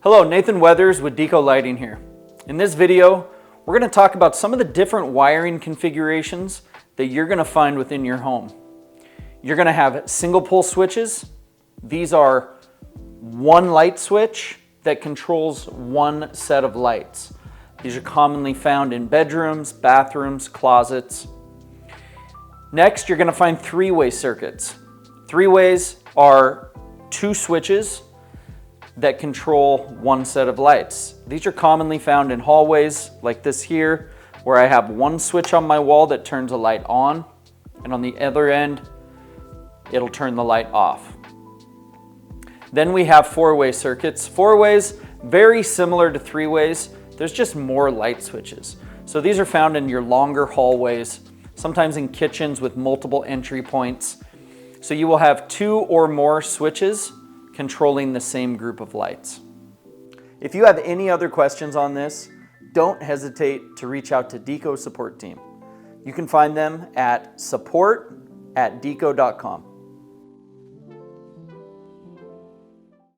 Hello, Nathan Weathers with Deco Lighting here. In this video, we're going to talk about some of the different wiring configurations that you're going to find within your home. You're going to have single pole switches. These are one light switch that controls one set of lights. These are commonly found in bedrooms, bathrooms, closets. Next, you're going to find three-way circuits. Three-ways are two switches that control one set of lights. These are commonly found in hallways like this here, where I have one switch on my wall that turns a light on, and on the other end, it'll turn the light off. Then we have four-way circuits. Four-ways, very similar to three-ways, there's just more light switches. So these are found in your longer hallways, sometimes in kitchens with multiple entry points. So you will have two or more switches controlling the same group of lights. If you have any other questions on this, don't hesitate to reach out to Deco support team. You can find them at support@deco.com.